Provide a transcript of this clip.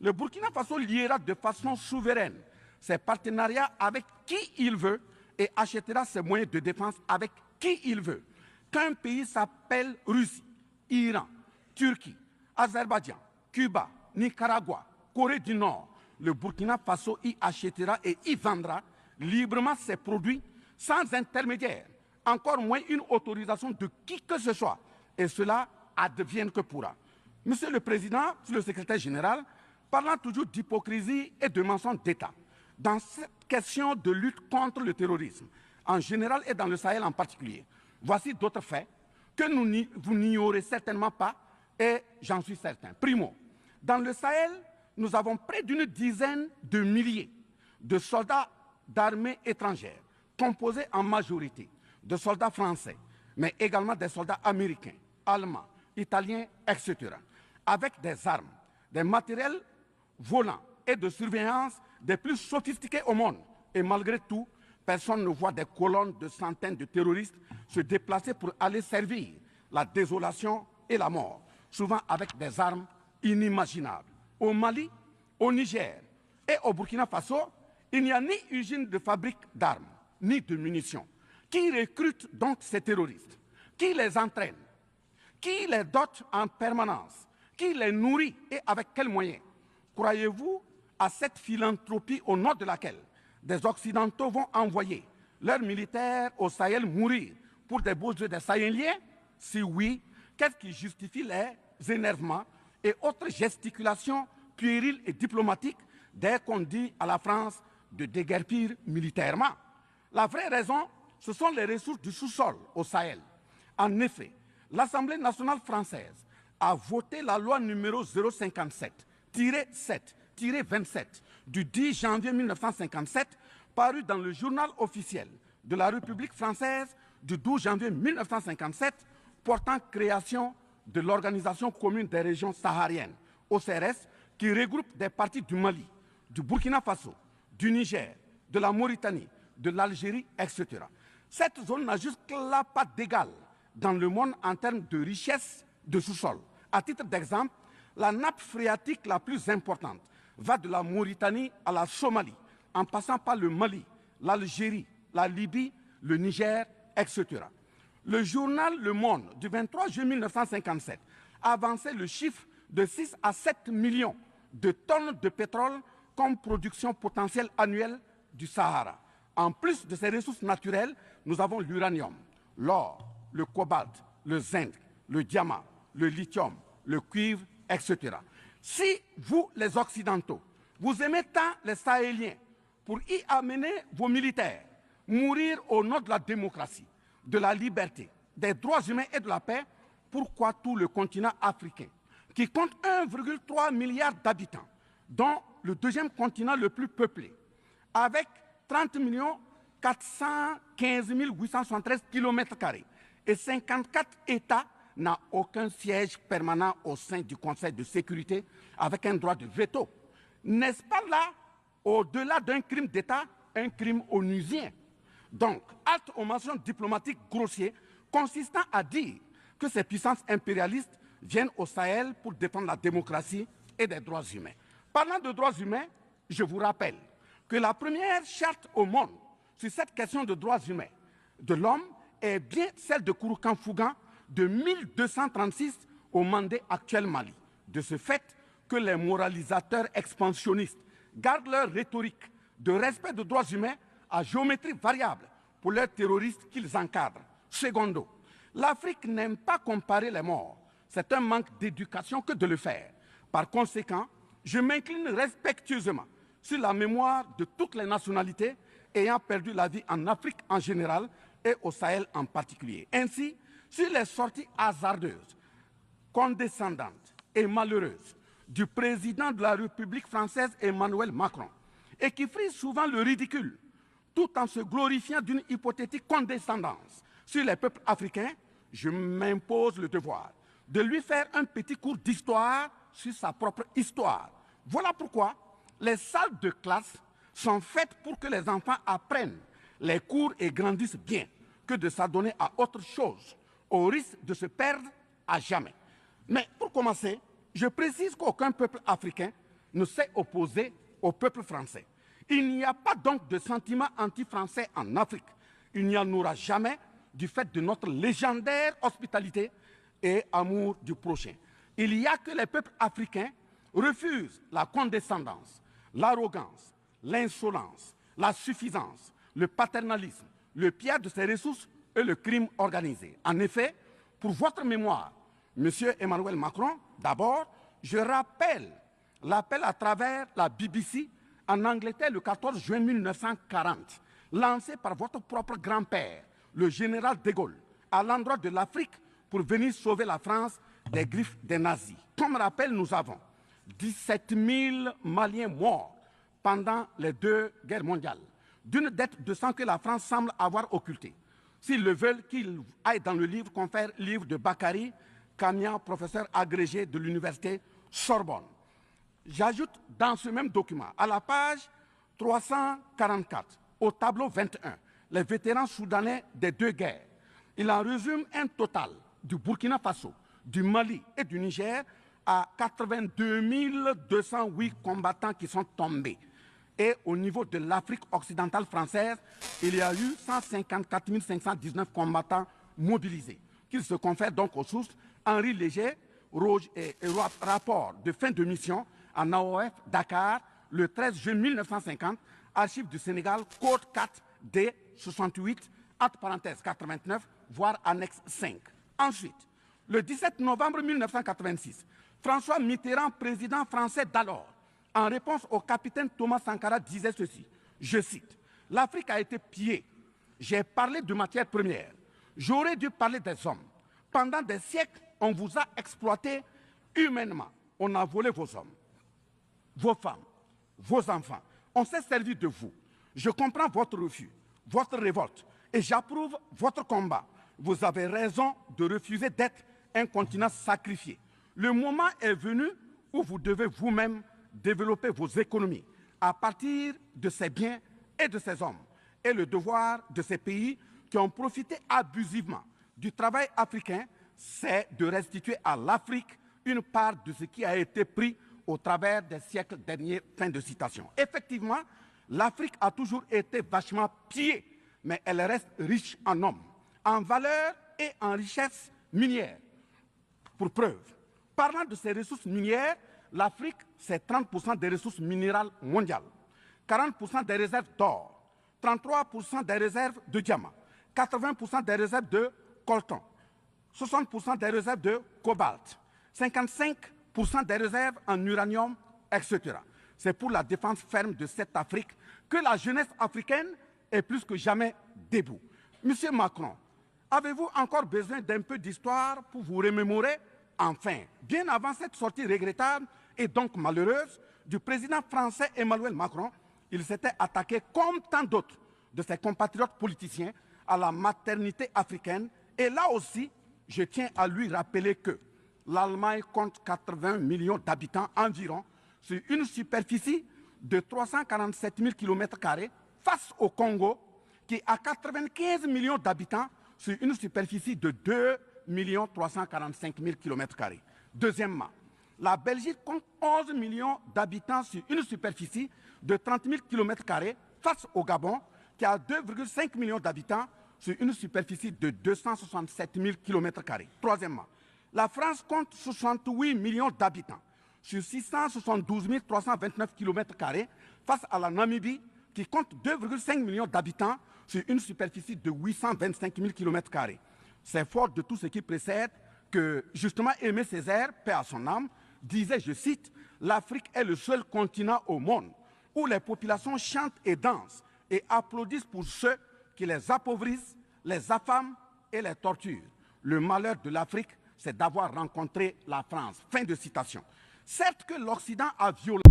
Le Burkina Faso liera de façon souveraine ses partenariats avec qui il veut et achètera ses moyens de défense avec qui il veut. Qu'un pays s'appelle Russie, Iran, Turquie, Azerbaïdjan, Cuba, Nicaragua, Corée du Nord, le Burkina Faso y achètera et y vendra librement ses produits sans intermédiaire, encore moins une autorisation de qui que ce soit. Et cela advienne que pourra. Monsieur le Président, Monsieur le Secrétaire général, parlant toujours d'hypocrisie et de mensonge d'État, dans cette question de lutte contre le terrorisme, en général et dans le Sahel en particulier, voici d'autres faits que vous n'ignorez certainement pas, et j'en suis certain. Primo, dans le Sahel, nous avons près d'une dizaine de milliers de soldats d'armées étrangères, composés en majorité de soldats français, mais également des soldats américains, allemands, italiens, etc., avec des armes, des matériels volants et de surveillance des plus sophistiqués au monde. Et malgré tout, personne ne voit des colonnes de centaines de terroristes se déplacer pour aller servir la désolation et la mort, souvent avec des armes inimaginables. Au Mali, au Niger et au Burkina Faso, il n'y a ni usine de fabrique d'armes, ni de munitions. Qui recrute donc ces terroristes? Qui les entraîne? Qui les dote en permanence? Qui les nourrit et avec quels moyens? Croyez-vous à cette philanthropie au nom de laquelle des Occidentaux vont envoyer leurs militaires au Sahel mourir pour des beaux yeux des Sahéliens? Si oui, qu'est-ce qui justifie les énervements et autres gesticulations puériles et diplomatiques dès qu'on dit à la France de déguerpir militairement? La vraie raison, ce sont les ressources du sous-sol au Sahel. En effet, l'Assemblée nationale française a voté la loi numéro 057-7-27 du 10 janvier 1957, parue dans le journal officiel de la République française du 12 janvier 1957, portant création de l'Organisation commune des régions sahariennes, OCRS, qui regroupe des parties du Mali, du Burkina Faso, du Niger, de la Mauritanie, de l'Algérie, etc. Cette zone n'a jusque-là pas d'égal dans le monde en termes de richesse de sous-sol. À titre d'exemple, la nappe phréatique la plus importante va de la Mauritanie à la Somalie, en passant par le Mali, l'Algérie, la Libye, le Niger, etc. Le journal Le Monde du 23 juillet 1957 avançait le chiffre de 6 à 7 millions de tonnes de pétrole comme production potentielle annuelle du Sahara. En plus de ces ressources naturelles, nous avons l'uranium, l'or, le cobalt, le zinc, le diamant, le lithium, le cuivre, etc. Si vous, les Occidentaux, vous aimez tant les Sahéliens pour y amener vos militaires, mourir au nom de la démocratie, de la liberté, des droits humains et de la paix, pourquoi tout le continent africain, qui compte 1,3 milliard d'habitants, dont le deuxième continent le plus peuplé, avec 30 415 873 km² et 54 États, n'a aucun siège permanent au sein du Conseil de sécurité avec un droit de veto? N'est-ce pas là, au-delà d'un crime d'État, un crime onusien? Donc, halte aux mentions diplomatiques grossiers consistant à dire que ces puissances impérialistes viennent au Sahel pour défendre la démocratie et des droits humains. Parlant de droits humains, je vous rappelle que la première charte au monde sur cette question de droits humains de l'homme est bien celle de Kouroukan-Fougan de 1236 au Mandé actuel Mali. De ce fait que les moralisateurs expansionnistes gardent leur rhétorique de respect des droits humains à géométrie variable pour leurs terroristes qu'ils encadrent. Secondo, l'Afrique n'aime pas comparer les morts. C'est un manque d'éducation que de le faire. Par conséquent, je m'incline respectueusement sur la mémoire de toutes les nationalités ayant perdu la vie en Afrique en général et au Sahel en particulier. Ainsi, sur les sorties hasardeuses, condescendantes et malheureuses du président de la République française Emmanuel Macron, et qui frise souvent le ridicule, tout en se glorifiant d'une hypothétique condescendance sur les peuples africains, je m'impose le devoir de lui faire un petit cours d'histoire sur sa propre histoire. Voilà pourquoi les salles de classe sont faites pour que les enfants apprennent les cours et grandissent bien, que de s'adonner à autre chose, au risque de se perdre à jamais. Mais pour commencer, je précise qu'aucun peuple africain ne s'est opposé au peuple français. Il n'y a pas donc de sentiment anti-français en Afrique. Il n'y en aura jamais du fait de notre légendaire hospitalité et amour du prochain. Il y a que les peuples africains refusent la condescendance, l'arrogance, l'insolence, la suffisance, le paternalisme, le pillage de ses ressources et le crime organisé. En effet, pour votre mémoire, M. Emmanuel Macron, d'abord, je rappelle l'appel à travers la BBC en Angleterre le 14 juin 1940, lancé par votre propre grand-père, le général de Gaulle, à l'endroit de l'Afrique pour venir sauver la France des griffes des nazis. Comme rappel, nous avons 17 000 Maliens morts pendant les 2 guerres mondiales, d'une dette de sang que la France semble avoir occultée. S'ils le veulent, qu'ils aillent dans le livre, confère livre de Bakary Kamian, professeur agrégé de l'université Sorbonne. J'ajoute dans ce même document, à la page 344, au tableau 21, les vétérans soudanais des 2 guerres. Il en résume un total du Burkina Faso, du Mali et du Niger à 82 208 combattants qui sont tombés. Et au niveau de l'Afrique occidentale française, il y a eu 154 519 combattants mobilisés, qu'ils se confèrent donc aux sources Henri Léger, rapport de fin de mission en AOF Dakar, le 13 juin 1950, archives du Sénégal, code 4 D 68, entre parenthèses 89, voire annexe 5. Ensuite, le 17 novembre 1986, François Mitterrand, président français d'alors, en réponse au capitaine Thomas Sankara, disait ceci, je cite, « L'Afrique a été pillée. J'ai parlé de matières premières. J'aurais dû parler des hommes. Pendant des siècles, on vous a exploité humainement. On a volé vos hommes, vos femmes, vos enfants. On s'est servi de vous. Je comprends votre refus, votre révolte, et j'approuve votre combat. Vous avez raison de refuser d'être un continent sacrifié. Le moment est venu où vous devez vous-même développer vos économies à partir de ces biens et de ces hommes. Et le devoir de ces pays qui ont profité abusivement du travail africain, c'est de restituer à l'Afrique une part de ce qui a été pris au travers des siècles derniers. » Fin de citation. Effectivement, l'Afrique a toujours été vachement pillée, mais elle reste riche en hommes, en valeur et en richesse minière. Pour preuve, parlant de ses ressources minières, l'Afrique, c'est 30% des ressources minérales mondiales, 40% des réserves d'or, 33% des réserves de diamants, 80% des réserves de coltan, 60% des réserves de cobalt, 55% des réserves en uranium, etc. C'est pour la défense ferme de cette Afrique que la jeunesse africaine est plus que jamais debout. Monsieur Macron, avez-vous encore besoin d'un peu d'histoire pour vous remémorer? Enfin, bien avant cette sortie regrettable et donc malheureuse du président français Emmanuel Macron, il s'était attaqué, comme tant d'autres de ses compatriotes politiciens, à la maternité africaine. Et là aussi, je tiens à lui rappeler que l'Allemagne compte 80 millions d'habitants environ sur une superficie de 347 000 km² face au Congo, qui a 95 millions d'habitants sur une superficie de 2 345 000 km². Deuxièmement, la Belgique compte 11 millions d'habitants sur une superficie de 30 000 km² face au Gabon, qui a 2,5 millions d'habitants sur une superficie de 267 000 km². Troisièmement, la France compte 68 millions d'habitants sur 672 329 km² face à la Namibie, qui compte 2,5 millions d'habitants sur une superficie de 825 000 km². C'est fort de tout ce qui précède que, justement, Aimé Césaire, paix à son âme, disait, je cite, « L'Afrique est le seul continent au monde où les populations chantent et dansent et applaudissent pour ceux qui les appauvrissent, les affament et les torturent. Le malheur de l'Afrique, c'est d'avoir rencontré la France. » Fin de citation. Certes que l'Occident a violé